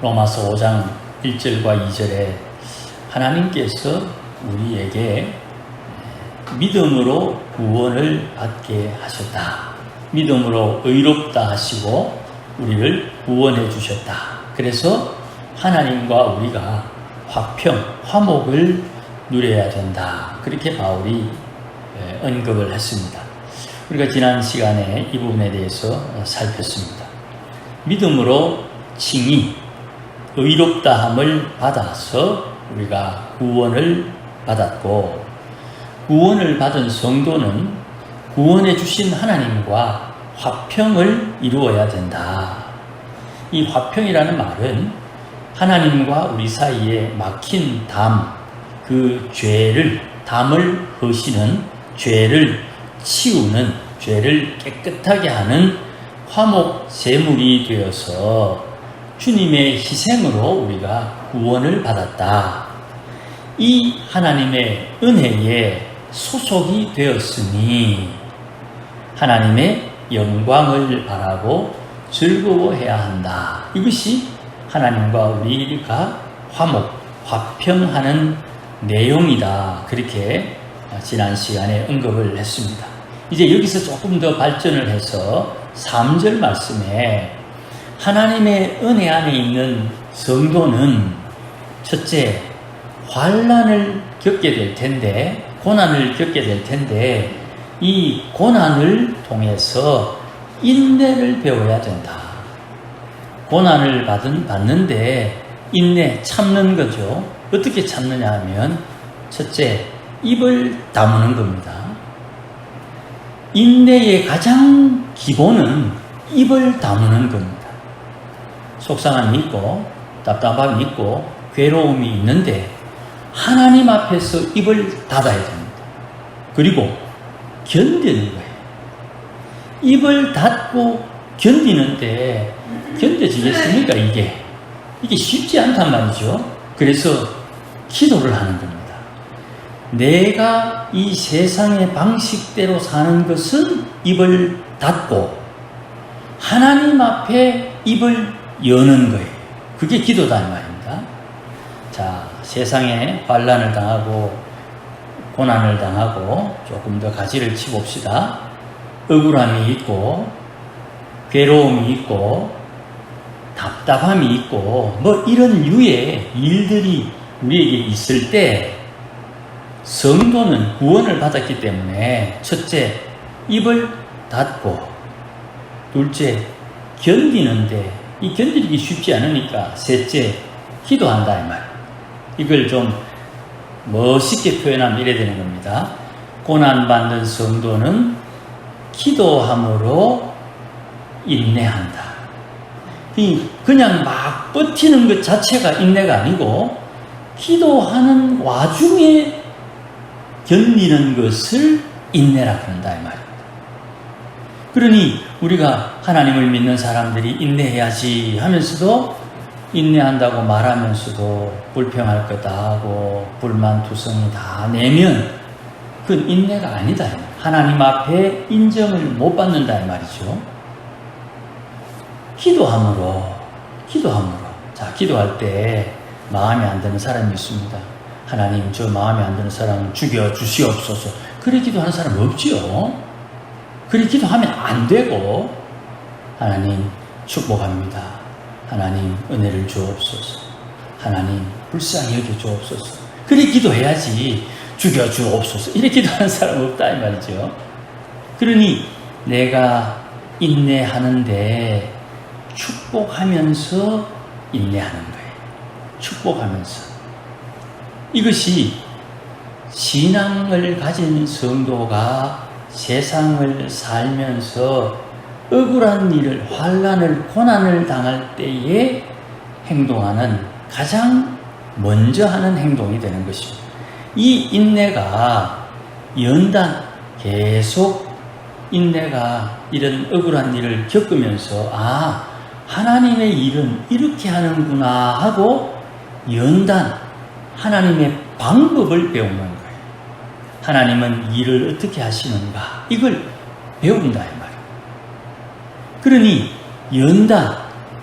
로마서 5장 1절과 2절에 하나님께서 우리에게 믿음으로 구원을 받게 하셨다. 믿음으로 의롭다 하시고 우리를 구원해 주셨다. 그래서 하나님과 우리가 화목을 누려야 된다. 그렇게 바울이 언급을 했습니다. 우리가 지난 시간에 이 부분에 대해서 살폈습니다. 믿음으로 칭의, 의롭다함을 받아서 우리가 구원을 받았고, 구원을 받은 성도는 구원해 주신 하나님과 화평을 이루어야 된다. 이 화평이라는 말은 하나님과 우리 사이에 막힌 그 담을 허시는, 죄를 치우는, 죄를 깨끗하게 하는 화목 제물이 되어서 주님의 희생으로 우리가 구원을 받았다. 이 하나님의 은혜에 소속이 되었으니 하나님의 영광을 바라고 즐거워해야 한다. 이것이 하나님과 우리가 화평하는 내용이다. 그렇게 지난 시간에 언급을 했습니다. 이제 여기서 조금 더 발전을 해서 3절 말씀에 하나님의 은혜 안에 있는 성도는 첫째, 환난을 겪게 될 텐데, 고난을 겪게 될 텐데, 이 고난을 통해서 인내를 배워야 된다. 고난을 받는데 인내, 참는 거죠. 어떻게 참느냐 하면 첫째, 입을 다무는 겁니다. 인내의 가장 기본은 입을 다무는 겁니다. 속상함이 있고 답답함이 있고 괴로움이 있는데 하나님 앞에서 입을 닫아야 됩니다. 그리고 견디는 거예요. 입을 닫고 견디는데 견뎌지겠습니까? 이게 쉽지 않단 말이죠. 그래서 기도를 하는 겁니다. 내가 이 세상의 방식대로 사는 것은 입을 닫고 하나님 앞에 입을 여는 거예요. 그게 기도다 이 말입니다. 자, 세상에 환난을 당하고 고난을 당하고 조금 더 가지를 치봅시다. 억울함이 있고 괴로움이 있고 답답함이 있고 뭐 이런 유의 일들이 우리에게 있을 때 성도는 구원을 받았기 때문에 첫째, 입을 닫고 둘째, 견디는데 이 견디기 쉽지 않으니까 셋째, 기도한다 이 말. 이걸 좀 멋있게 표현하면 이래 되는 겁니다. 고난받는 성도는 기도함으로 인내한다. 그냥 막 버티는 것 자체가 인내가 아니고 기도하는 와중에 견디는 것을 인내라 그런다 이 말입니다. 그러니 우리가 하나님을 믿는 사람들이 인내해야지 하면서도 인내한다고 말하면서도 불평할 거 다 하고 불만 투성이 다 내면 그건 인내가 아니다. 하나님 앞에 인정을 못 받는다 이 말이죠. 기도함으로 자, 기도할 때 마음에 안 드는 사람이 있습니다. 하나님, 저 마음에 안 드는 사람은 죽여 주시옵소서. 그래 기도하는 사람 없지요. 그래 기도하면 안 되고 하나님 축복합니다. 하나님 은혜를 주옵소서. 하나님 불쌍히 여겨 주옵소서. 그래 기도해야지. 죽여 주옵소서. 이렇게 기도하는 사람 없다 이 말이죠. 그러니 내가 인내하는데 축복하면서 인내하는 거예요. 축복하면서. 이것이 신앙을 가진 성도가 세상을 살면서 억울한 일을, 환난을, 고난을 당할 때에 행동하는 가장 먼저 하는 행동이 되는 것입니다. 이 인내가 연단, 계속 인내가 이런 억울한 일을 겪으면서 하나님의 일은 이렇게 하는구나 하고 연단, 하나님의 방법을 배우는 거예요. 하나님은 일을 어떻게 하시는가 이걸 배운다 이 말이에요. 그러니 연단,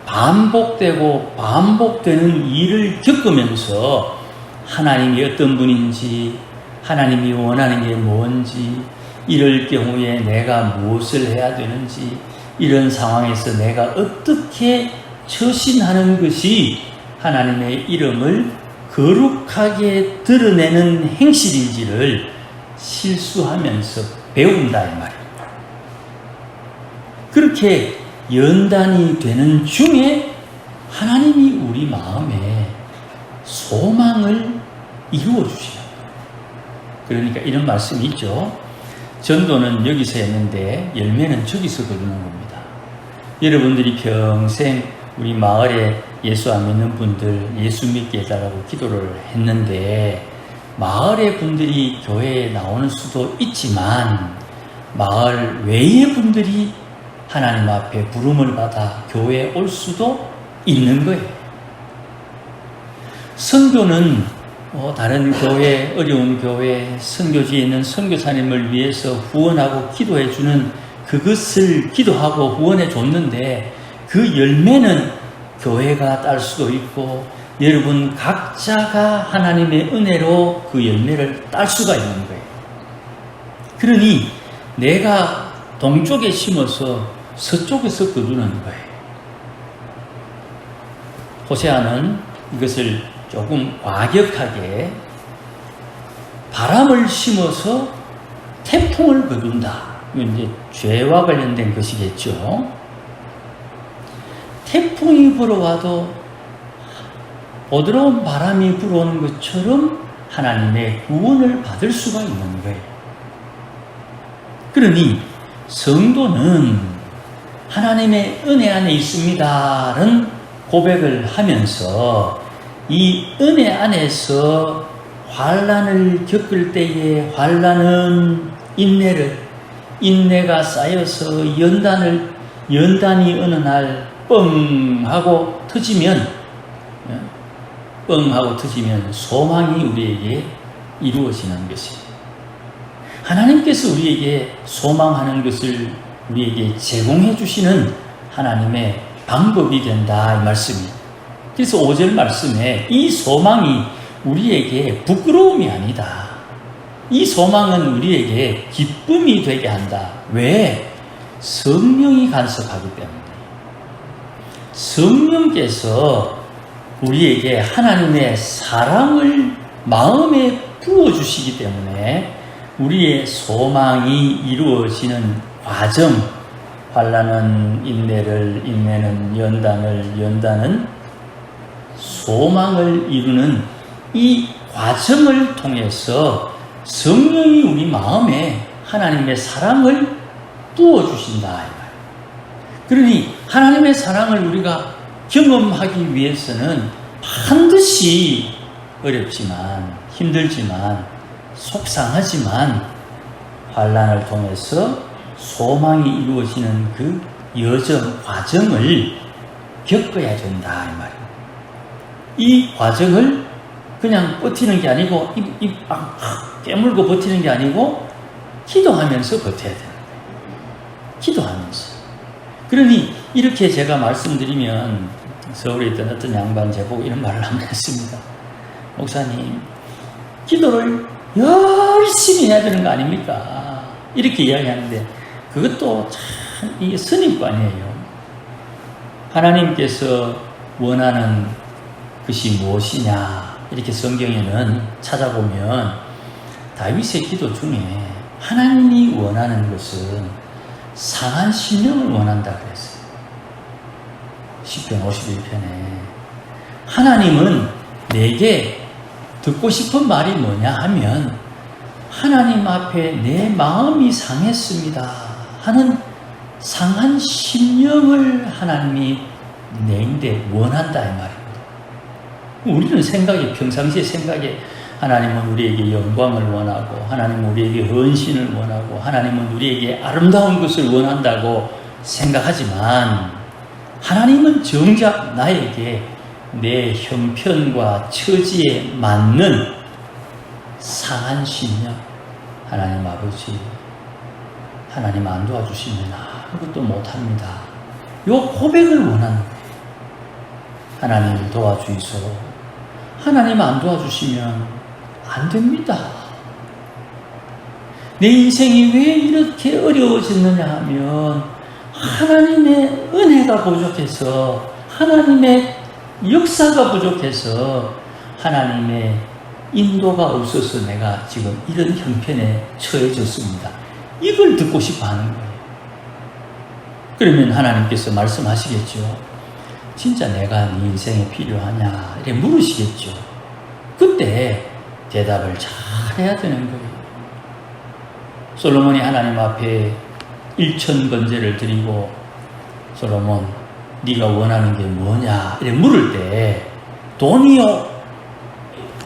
반복되고 반복되는 일을 겪으면서 하나님이 어떤 분인지, 하나님이 원하는 게 뭔지, 이럴 경우에 내가 무엇을 해야 되는지, 이런 상황에서 내가 어떻게 처신하는 것이 하나님의 이름을 거룩하게 드러내는 행실인지를 실수하면서 배운다 이 말입니다. 그렇게 연단이 되는 중에 하나님이 우리 마음에 소망을 이루어 주시는 거예요. 그러니까 이런 말씀이 있죠. 전도는 여기서 했는데 열매는 저기서 거두는 겁니다. 여러분들이 평생 우리 마을에 예수 안 믿는 분들 예수 믿게 해달라고 기도를 했는데 마을의 분들이 교회에 나오는 수도 있지만 마을 외의 분들이 하나님 앞에 부름을 받아 교회에 올 수도 있는 거예요. 선교는 다른 교회, 어려운 교회, 선교지에 있는 선교사님을 위해서 후원하고 기도해 주는 그것을 기도하고 후원해 줬는데 그 열매는 교회가 딸 수도 있고 여러분 각자가 하나님의 은혜로 그 열매를 딸 수가 있는 거예요. 그러니 내가 동쪽에 심어서 서쪽에서 거두는 거예요. 호세아는 이것을 조금 과격하게 바람을 심어서 태풍을 거둔다. 이건 이제 죄와 관련된 것이겠죠. 태풍이 불어와도 부드러운 바람이 불어오는 것처럼 하나님의 구원을 받을 수가 있는 거예요. 그러니 성도는 하나님의 은혜 안에 있습니다라는 고백을 하면서 이 은혜 안에서 환난을 겪을 때에 환난은 인내가 쌓여서 연단이 어느 날 뻥 하고 터지면 소망이 우리에게 이루어지는 것입니다. 하나님께서 우리에게 소망하는 것을 우리에게 제공해 주시는 하나님의 방법이 된다 이 말씀이에요. 그래서 5절 말씀에 이 소망이 우리에게 부끄러움이 아니다. 이 소망은 우리에게 기쁨이 되게 한다. 왜? 성령이 간섭하기 때문에. 성령께서 우리에게 하나님의 사랑을 마음에 부어주시기 때문에 우리의 소망이 이루어지는 과정, 환난은 인내를, 인내는 연단을, 연단은 소망을 이루는 이 과정을 통해서 성령이 우리 마음에 하나님의 사랑을 부어주신다. 그러니 하나님의 사랑을 우리가 경험하기 위해서는 반드시 어렵지만 힘들지만 속상하지만 환난을 통해서 소망이 이루어지는 그 여정, 과정을 겪어야 된다 이 말이에요. 이 과정을 그냥 버티는 게 아니고 깨물고 버티는 게 아니고 기도하면서 버텨야 되는 거예요. 기도하면서. 그러니 이렇게 제가 말씀드리면 서울에 있던 어떤 양반 제보고 이런 말을 한번 했습니다. 목사님, 기도를 열심히 해야 되는 거 아닙니까? 이렇게 이야기하는데 그것도 참 이게 선입관이에요. 하나님께서 원하는 것이 무엇이냐 이렇게 성경에는 찾아보면 다윗의 기도 중에 하나님이 원하는 것은 상한 심령을 원한다 그랬어요. 시편 51편에 하나님은 내게 듣고 싶은 말이 뭐냐 하면 하나님 앞에 내 마음이 상했습니다 하는 상한 심령을 하나님이 내인데 원한다 이 말입니다. 우리는 평상시에 생각에 하나님은 우리에게 영광을 원하고 하나님은 우리에게 헌신을 원하고 하나님은 우리에게 아름다운 것을 원한다고 생각하지만 하나님은 정작 나에게 내 형편과 처지에 맞는 상한 심령, 하나님 아버지, 하나님 안 도와주시면 아무것도 못합니다. 요 고백을 원하는 거예요. 하나님 도와주이소. 하나님 안 도와주시면 안 됩니다. 내 인생이 왜 이렇게 어려워졌느냐 하면 하나님의 은혜가 부족해서, 하나님의 역사가 부족해서, 하나님의 인도가 없어서 내가 지금 이런 형편에 처해졌습니다. 이걸 듣고 싶어 하는 거예요. 그러면 하나님께서 말씀하시겠죠. 진짜 내가 네 인생에 필요하냐? 이렇게 물으시겠죠. 그때 대답을 잘 해야 되는 거예요. 솔로몬이 하나님 앞에 1000번제를 드리고, 솔로몬 네가 원하는 게 뭐냐? 이렇게 물을 때 돈이요,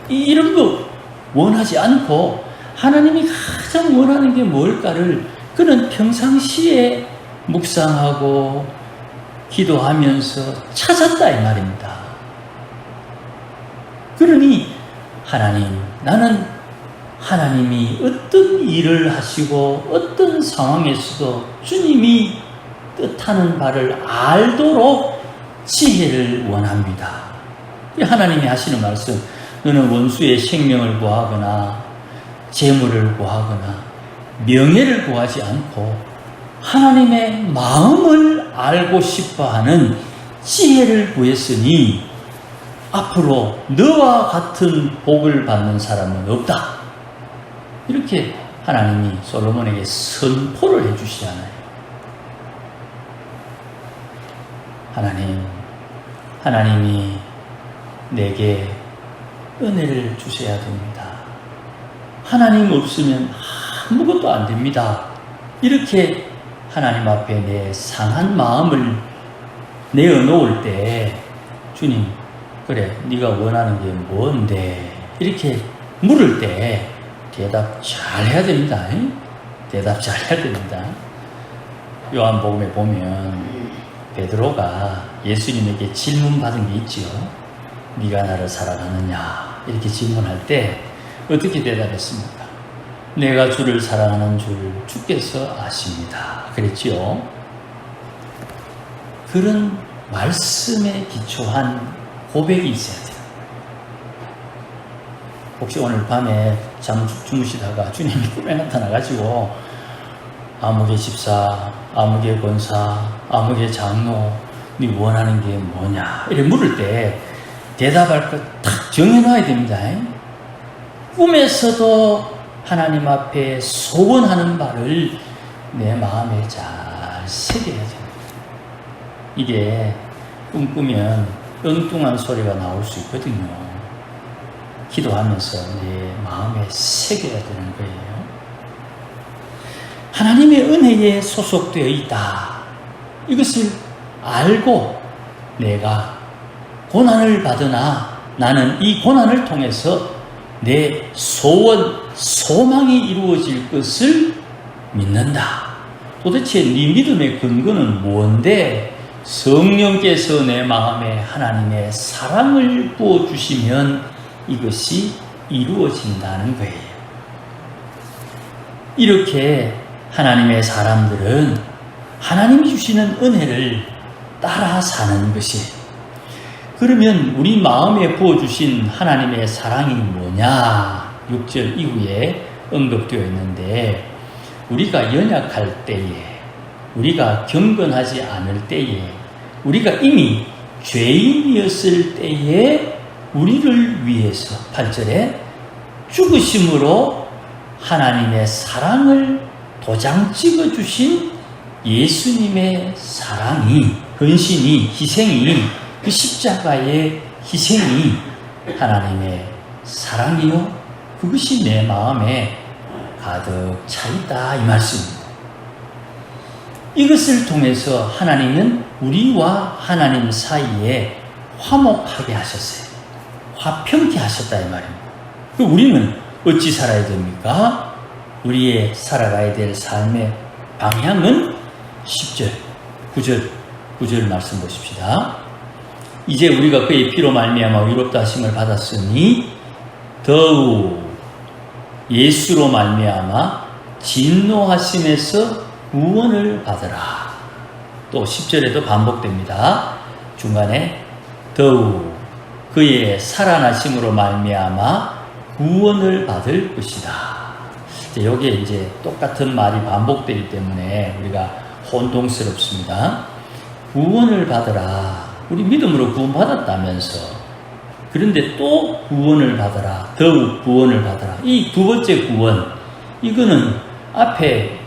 이런 거 원하지 않고 하나님이 가장 원하는 게 뭘까를 그는 평상시에 묵상하고 기도하면서 찾았다 이 말입니다. 그러니 하나님, 나는 하나님이 어떤 일을 하시고 어떤 상황에서도 주님이 뜻하는 바를 알도록 지혜를 원합니다. 하나님이 하시는 말씀, 너는 원수의 생명을 구하거나 재물을 구하거나 명예를 구하지 않고 하나님의 마음을 알고 싶어하는 지혜를 구했으니 앞으로 너와 같은 복을 받는 사람은 없다. 이렇게 하나님이 솔로몬에게 선포를 해주시잖아요. 하나님이 내게 은혜를 주셔야 됩니다. 하나님 없으면 아무것도 안 됩니다. 이렇게 하나님 앞에 내 상한 마음을 내어놓을 때 주님, 그래 네가 원하는 게 뭔데? 이렇게 물을 때 대답 잘 해야 됩니다. 대답 잘 해야 됩니다. 요한복음에 보면 베드로가 예수님에게 질문받은 게 있지요. 네가 나를 사랑하느냐? 이렇게 질문할 때 어떻게 대답했습니까? 내가 주를 사랑하는 줄 주께서 아십니다. 그랬지요. 그런 말씀에 기초한 고백이 있어야 돼요. 혹시 오늘 밤에 잠 주무시다가 주님이 꿈에 나타나가지고 아무개 집사, 아무개 권사, 아무개 장로, 네 원하는 게 뭐냐? 이렇게 물을 때 대답할 것 딱 정해놔야 됩니다. 꿈에서도 하나님 앞에 소원하는 바를 내 마음에 잘 새겨야 됩니다. 이게 꿈꾸면 엉뚱한 소리가 나올 수 있거든요. 기도하면서 내 마음에 새겨야 되는 거예요. 하나님의 은혜에 소속되어 있다. 이것을 알고 내가 고난을 받으나 나는 이 고난을 통해서 내 소원, 소망이 이루어질 것을 믿는다. 도대체 네 믿음의 근거는 뭔데? 성령께서 내 마음에 하나님의 사랑을 부어주시면 이것이 이루어진다는 거예요. 이렇게 하나님의 사람들은 하나님이 주시는 은혜를 따라 사는 것이, 그러면 우리 마음에 부어주신 하나님의 사랑이 뭐냐? 6절 이후에 언급되어 있는데, 우리가 연약할 때에, 우리가 경건하지 않을 때에, 우리가 이미 죄인이었을 때에 우리를 위해서 8절에 죽으심으로 하나님의 사랑을 도장 찍어주신 예수님의 사랑이, 헌신이, 희생이, 그 십자가의 희생이 하나님의 사랑이요, 그것이 내 마음에 가득 차 있다 이 말씀입니다. 이것을 통해서 하나님은 우리와 하나님 사이에 화목하게 하셨어요. 화평케 하셨다 이 말입니다. 우리는 어찌 살아야 됩니까? 우리의 살아가야 될 삶의 방향은 10절, 9절 말씀 보십시다. 이제 우리가 그의 피로 말미암아 위롭다 하심을 받았으니 더욱 예수로 말미암아 진노하심에서 구원을 받으라. 또 10절에도 반복됩니다. 중간에 더욱 그의 살아나심으로 말미암아 구원을 받을 것이다. 여기에 이제 똑같은 말이 반복되기 때문에 우리가 혼동스럽습니다. 구원을 받으라. 우리 믿음으로 구원받았다면서. 그런데 또 구원을 받으라. 더욱 구원을 받으라. 이 두 번째 구원, 이거는 앞에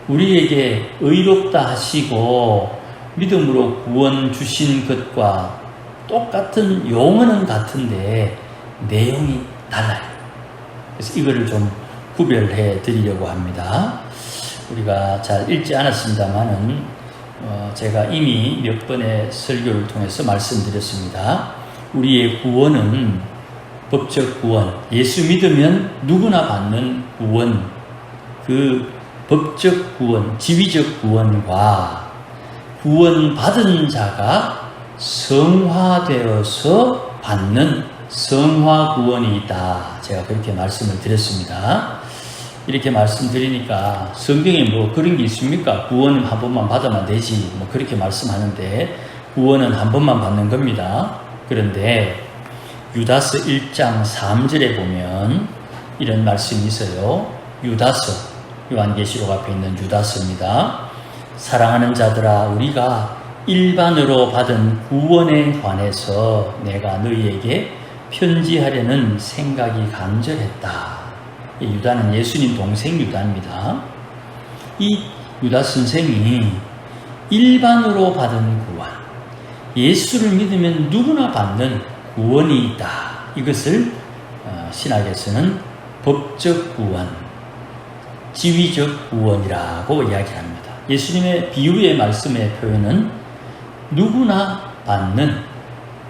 우리에게 의롭다 하시고 믿음으로 구원 주신 것과 똑같은 용어는 같은데 내용이 달라요. 그래서 이거를 좀 구별해 드리려고 합니다. 우리가 잘 읽지 않았습니다만은 제가 이미 몇 번의 설교를 통해서 말씀드렸습니다. 우리의 구원은 법적 구원, 예수 믿으면 누구나 받는 구원, 그 법적 구원, 지위적 구원과 구원받은 자가 성화되어서 받는 성화 구원이 있다. 제가 그렇게 말씀을 드렸습니다. 이렇게 말씀드리니까 성경에 뭐 그런 게 있습니까? 구원 한 번만 받으면 되지. 뭐 그렇게 말씀하는데 구원은 한 번만 받는 겁니다. 그런데 유다서 1장 3절에 보면 이런 말씀이 있어요. 유다서, 요한계시록 앞에 있는 유다서입니다. 사랑하는 자들아, 우리가 일반으로 받은 구원에 관해서 내가 너희에게 편지하려는 생각이 간절했다. 이 유다는 예수님 동생 유다입니다. 이 유다 선생이 일반으로 받은 구원, 예수를 믿으면 누구나 받는 구원이 있다. 이것을 신학에서는 법적 구원, 지위적 구원이라고 이야기합니다. 예수님의 비유의 말씀의 표현은 누구나 받는,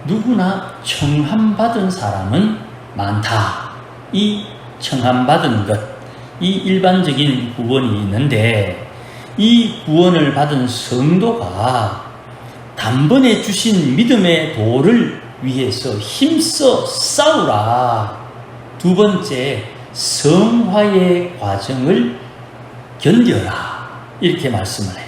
누구나 청함받은 사람은 많다. 이 청함받은 것, 이 일반적인 구원이 있는데 이 구원을 받은 성도가 단번에 주신 믿음의 도를 위해서 힘써 싸우라. 두 번째, 성화의 과정을 견뎌라. 이렇게 말씀을 해요.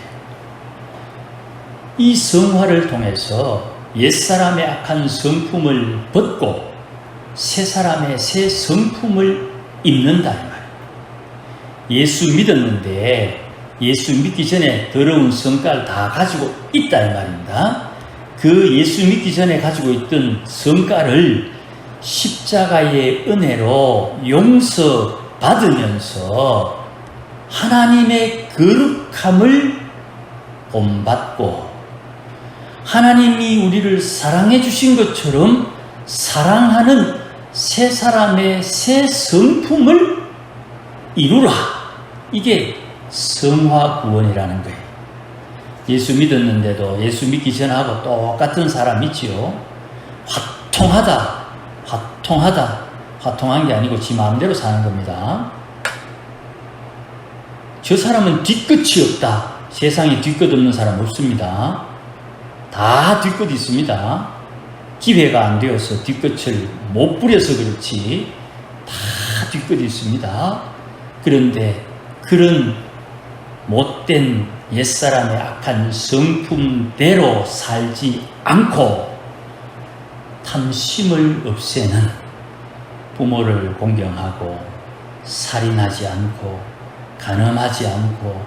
이 성화를 통해서 옛사람의 악한 성품을 벗고 새 사람의 새 성품을 입는다. 이 말이에요. 예수 믿었는데 예수 믿기 전에 더러운 성깔 다 가지고 있다 이 말입니다. 그 예수 믿기 전에 가지고 있던 성깔을 십자가의 은혜로 용서받으면서 하나님의 거룩함을 본받고 하나님이 우리를 사랑해 주신 것처럼 사랑하는 새 사람의 새 성품을 이루라. 이게 성화 구원이라는 거예요. 예수 믿었는데도 예수 믿기 전하고 똑같은 사람 있지요. 화통한 게 아니고 지 마음대로 사는 겁니다. 저 사람은 뒤끝이 없다. 세상에 뒤끝 없는 사람 없습니다. 다 뒤끝이 있습니다. 기회가 안 되어서 뒤끝을 못 부려서 그렇지 다 뒤끝이 있습니다. 그런데 그런 못된 옛사람의 악한 성품대로 살지 않고 탐심을 없애는, 부모를 공경하고 살인하지 않고 간음하지 않고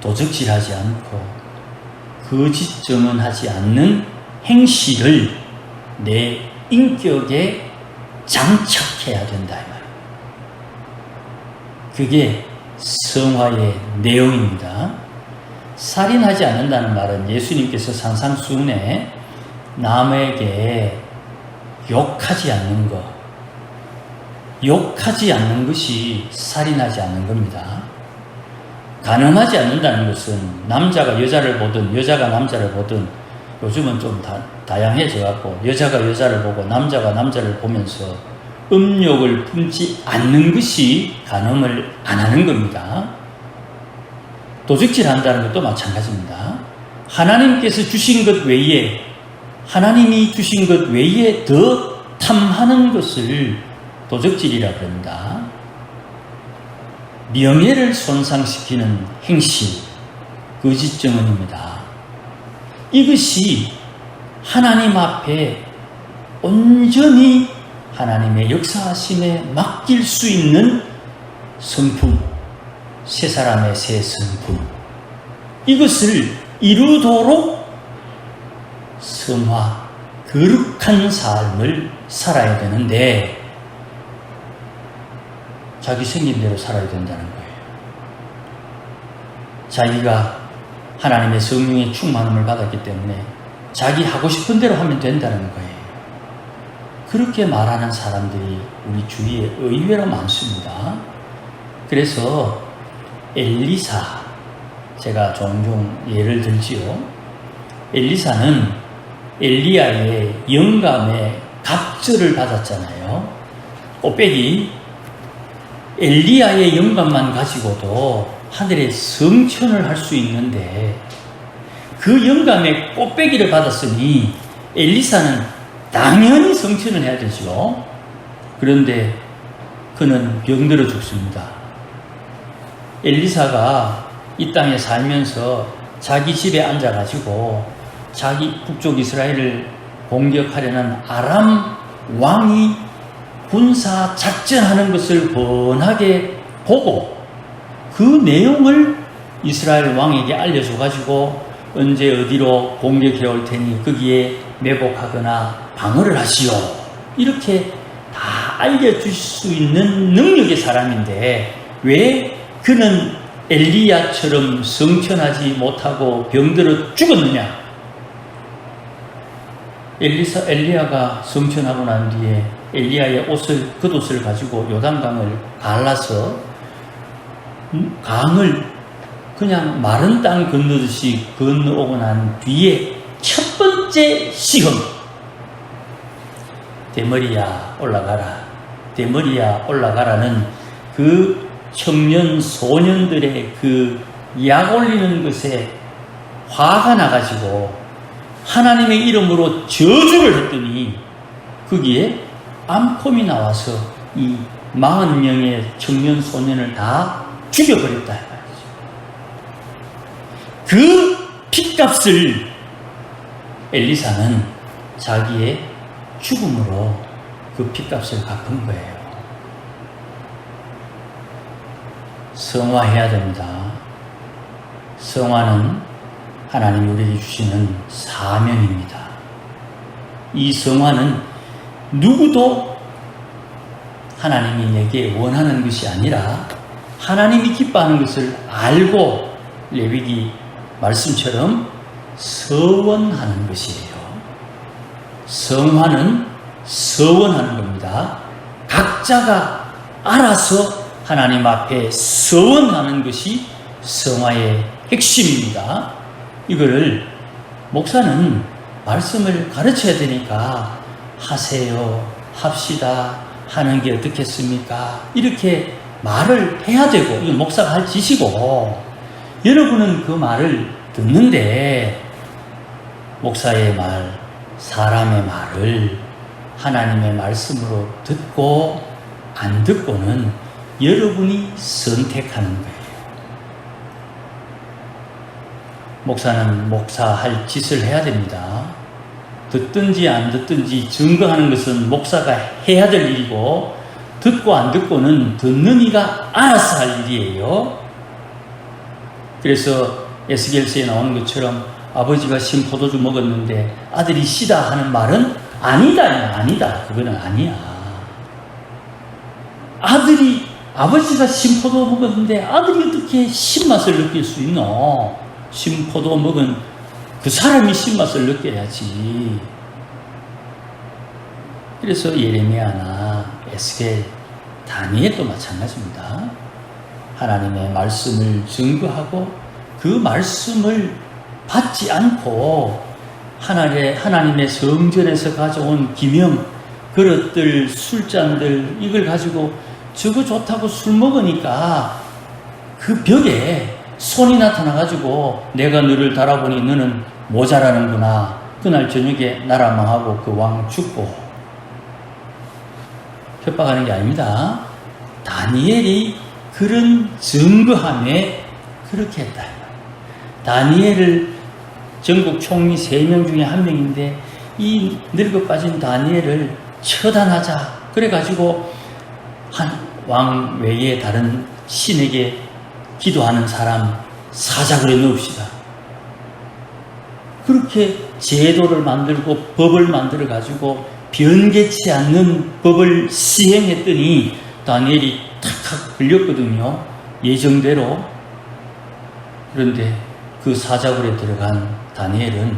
도적질하지 않고 거짓 증언하지 않는 행실을 내 인격에 장착해야 된다 이 말이에요. 그게 성화의 내용입니다. 살인하지 않는다는 말은 예수님께서 산상수훈에 남에게 욕하지 않는 것, 욕하지 않는 것이 살인하지 않는 겁니다. 간음하지 않는다는 것은 남자가 여자를 보든 여자가 남자를 보든, 요즘은 좀 다양해져 갖고 여자가 여자를 보고 남자가 남자를 보면서 음욕을 품지 않는 것이 간음을 안 하는 겁니다. 도적질 한다는 것도 마찬가지입니다. 하나님께서 주신 것 외에, 하나님이 주신 것 외에 더 탐하는 것을 도적질이라 그럽니다. 명예를 손상시키는 행실, 거짓 증언입니다. 이것이 하나님 앞에 온전히 하나님의 역사하심에 맡길 수 있는 성품, 새 사람의 새 성품, 이것을 이루도록 성화, 거룩한 삶을 살아야 되는데 자기 생김대로 살아야 된다는 거예요. 자기가 하나님의 성령의 충만함을 받았기 때문에 자기 하고 싶은 대로 하면 된다는 거예요. 그렇게 말하는 사람들이 우리 주위에 의외로 많습니다. 그래서 엘리사, 제가 종종 예를 들지요. 엘리사는 엘리야의 영감의 갑절을 받았잖아요. 꽃배기, 엘리야의 영감만 가지고도 하늘에 성천을 할 수 있는데 그 영감의 꽃배기를 받았으니 엘리사는 당연히 성천을 해야 되죠. 그런데 그는 병들어 죽습니다. 엘리사가 이 땅에 살면서 자기 집에 앉아가지고 자기 북쪽 이스라엘을 공격하려는 아람 왕이 군사 작전하는 것을 뻔하게 보고 그 내용을 이스라엘 왕에게 알려줘가지고 언제 어디로 공격해 올 테니 거기에 매복하거나 방어를 하시오. 이렇게 다 알려주실 수 있는 능력의 사람인데 왜 그는 엘리야처럼 성천하지 못하고 병들어 죽었느냐? 엘리야가 성천하고 난 뒤에 엘리야의 겉옷을 가지고 요단강을 갈라서 강을 그냥 마른 땅 건너듯이 건너오고 난 뒤에 첫 번째 시험, 대머리야 올라가라. 대머리야 올라가라는 그 청년 소년들의 그 약 올리는 것에 화가 나가지고 하나님의 이름으로 저주를 했더니 거기에 암콤이 나와서 이 40명의 청년 소년을 다 죽여버렸다. 그 핏값을 엘리사는 자기의 죽음으로 그 핏값을 갚은 거예요. 성화해야 됩니다. 성화는 하나님이 우리에게 주시는 사명입니다. 이 성화는 누구도 하나님이 내게 원하는 것이 아니라 하나님이 기뻐하는 것을 알고 레위기 말씀처럼 서원하는 것이에요. 성화는 서원하는 겁니다. 각자가 알아서 하나님 앞에 서원하는 것이 성화의 핵심입니다. 이거를 목사는 말씀을 가르쳐야 되니까 하세요, 합시다 하는 게 어떻겠습니까? 이렇게 말을 해야 되고 이건 목사가 할 짓이고 여러분은 그 말을 듣는데 목사의 말, 사람의 말을 하나님의 말씀으로 듣고 안 듣고는 여러분이 선택하는 거예요. 목사는 목사할 짓을 해야 됩니다. 듣든지 안 듣든지 증거하는 것은 목사가 해야 될 일이고 듣고 안 듣고는 듣는 이가 알아서 할 일이에요. 그래서 에스겔서에 나오는 것처럼 아버지가 신 포도주 먹었는데 아들이 시다 하는 말은 아니다. 아니다. 그거는 아니야. 아버지가 신포도 먹었는데 아들이 어떻게 신맛을 느낄 수 있노? 신포도 먹은 그 사람이 신맛을 느껴야지. 그래서 예레미야나 에스겔, 다니엘도 마찬가지입니다. 하나님의 말씀을 증거하고 그 말씀을 받지 않고 하나님의 성전에서 가져온 기명, 그릇들, 술잔들 이걸 가지고 저거 좋다고 술 먹으니까 그 벽에 손이 나타나가지고 내가 너를 달아보니 너는 모자라는구나. 그날 저녁에 나라 망하고 그 왕 죽고. 협박하는 게 아닙니다. 다니엘이 그런 증거함에 그렇게 했다. 다니엘을 전국 총리 3명 중에 1명인데 이 늙어 빠진 다니엘을 처단하자. 그래가지고 한 왕 외에 다른 신에게 기도하는 사람 사자굴에 넣읍시다. 그렇게 제도를 만들고 법을 만들어가지고 변개치 않는 법을 시행했더니 다니엘이 탁탁 걸렸거든요. 예정대로. 그런데 그 사자굴에 들어간 다니엘은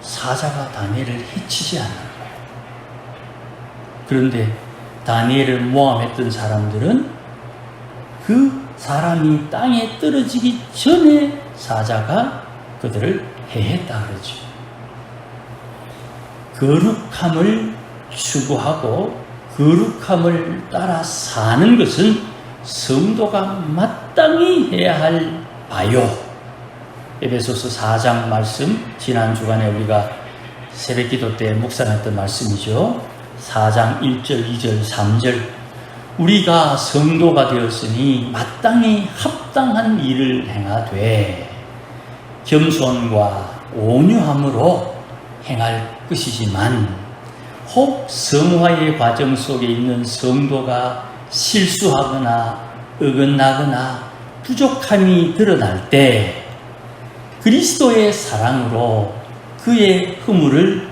사자가 다니엘을 해치지 않는 거예요. 그런데 다니엘을 모함했던 사람들은 그 사람이 땅에 떨어지기 전에 사자가 그들을 해했다 그러죠. 거룩함을 추구하고 거룩함을 따라 사는 것은 성도가 마땅히 해야 할 바요. 에베소서 4장 말씀, 지난 주간에 우리가 새벽기도 때 묵상했던 말씀이죠. 4장 1절, 2절, 3절. 우리가 성도가 되었으니 마땅히 합당한 일을 행하되 겸손과 온유함으로 행할 것이지만 혹 성화의 과정 속에 있는 성도가 실수하거나 어긋나거나 부족함이 드러날 때 그리스도의 사랑으로 그의 허물을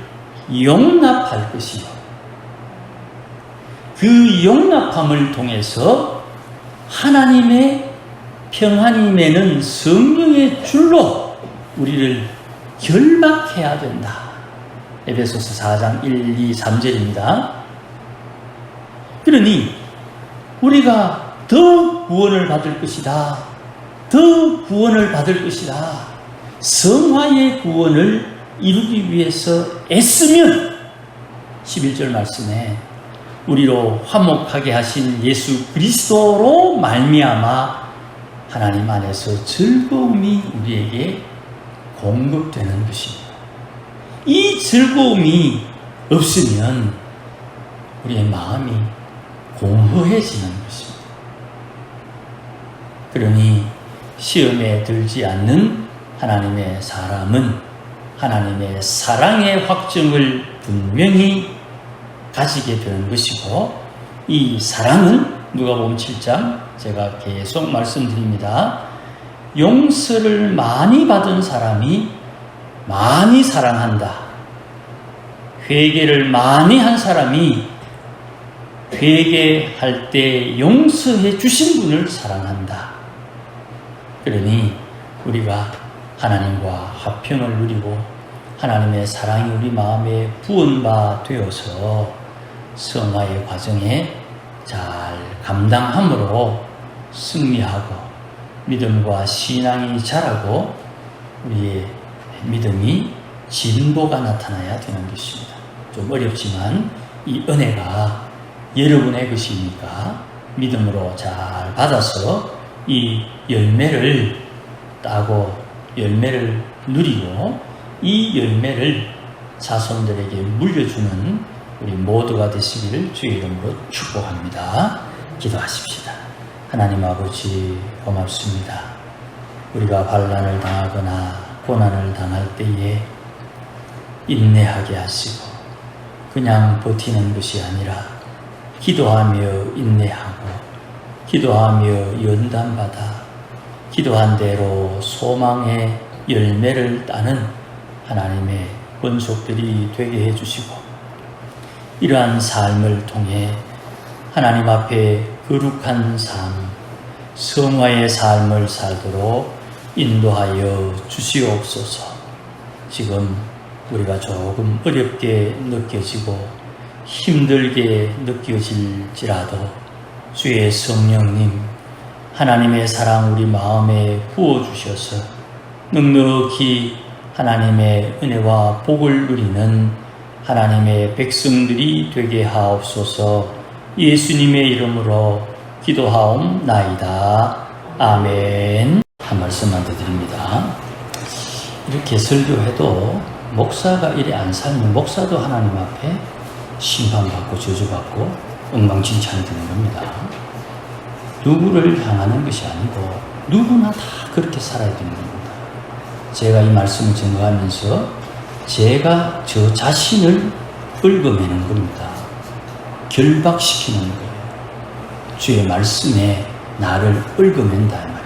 용납할 것이요. 그 용납함을 통해서 하나님의 평안이 매는 성령의 줄로 우리를 결박해야 된다. 에베소서 4장 1, 2, 3절입니다. 그러니 우리가 더 구원을 받을 것이다. 더 구원을 받을 것이다. 성화의 구원을 이루기 위해서 애쓰면 11절 말씀에 우리로 화목하게 하신 예수 그리스도로 말미암아 하나님 안에서 즐거움이 우리에게 공급되는 것입니다. 이 즐거움이 없으면 우리의 마음이 공허해지는 것입니다. 그러니 시험에 들지 않는 하나님의 사람은 하나님의 사랑의 확증을 분명히 가지게 되는 것이고, 이 사랑은 누가복음 7장 제가 계속 말씀드립니다. 용서를 많이 받은 사람이 많이 사랑한다. 회개를 많이 한 사람이 회개할 때 용서해 주신 분을 사랑한다. 그러니 우리가 하나님과 화평을 누리고 하나님의 사랑이 우리 마음에 부은 바 되어서 성화의 과정에 잘 감당함으로 승리하고 믿음과 신앙이 자라고 우리의 믿음이 진보가 나타나야 되는 것입니다. 좀 어렵지만 이 은혜가 여러분의 것이니까 믿음으로 잘 받아서 이 열매를 따고 열매를 누리고 이 열매를 자손들에게 물려주는 우리 모두가 되시기를 주의 이름으로 축복합니다. 기도하십시다. 하나님 아버지 고맙습니다. 우리가 반란을 당하거나 고난을 당할 때에 인내하게 하시고 그냥 버티는 것이 아니라 기도하며 인내하고 기도하며 연단받아 기도한 대로 소망의 열매를 따는 하나님의 권속들이 되게 해주시고 이러한 삶을 통해 하나님 앞에 거룩한 삶, 성화의 삶을 살도록 인도하여 주시옵소서. 지금 우리가 조금 어렵게 느껴지고 힘들게 느껴질지라도 주의 성령님, 하나님의 사랑 우리 마음에 부어주셔서 넉넉히 하나님의 은혜와 복을 누리는 하나님의 백성들이 되게 하옵소서. 예수님의 이름으로 기도하옵나이다. 아멘. 한 말씀만 더 드립니다. 이렇게 설교해도 목사가 이래 안 살면 목사도 하나님 앞에 심판받고 저주받고 엉망진창이 되는 겁니다. 누구를 향하는 것이 아니고 누구나 다 그렇게 살아야 되는 겁니다. 제가 이 말씀을 증거하면서 제가 저 자신을 긁어내는 겁니다. 결박시키는 거예요. 주의 말씀에 나를 긁어낸다 이 말이에요.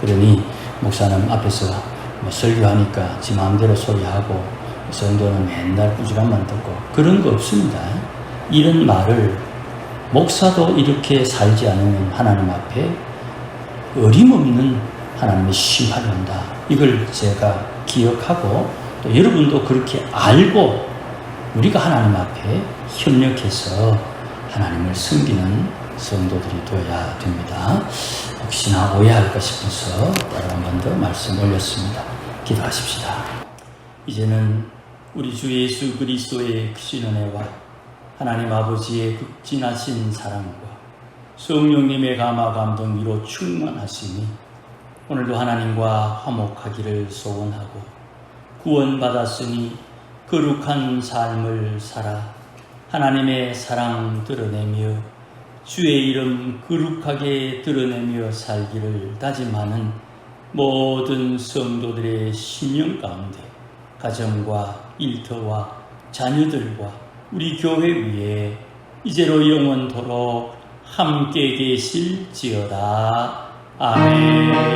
그러니 목사님 앞에서 설교하니까 지 마음대로 소리하고 성도는 맨날 꾸지람만 듣고 그런 거 없습니다. 이런 말을 목사도 이렇게 살지 않으면 하나님 앞에 어림없는 하나님의 심판이 온다. 이걸 제가 기억하고 또 여러분도 그렇게 알고 우리가 하나님 앞에 협력해서 하나님을 섬기는 성도들이 되어야 됩니다. 혹시나 오해할까 싶어서 따로 한 번 더 말씀 올렸습니다. 기도하십시다. 이제는 우리 주 예수 그리스도의 크신 은혜와 하나님 아버지의 극진하신 사랑과 성령님의 감화 감동 위로 충만하시니 오늘도 하나님과 화목하기를 소원하고 구원받았으니 거룩한 삶을 살아 하나님의 사랑 드러내며 주의 이름 거룩하게 드러내며 살기를 다짐하는 모든 성도들의 심령 가운데 가정과 일터와 자녀들과 우리 교회 위에 이제로 영원토록 함께 계실지어다. 아멘.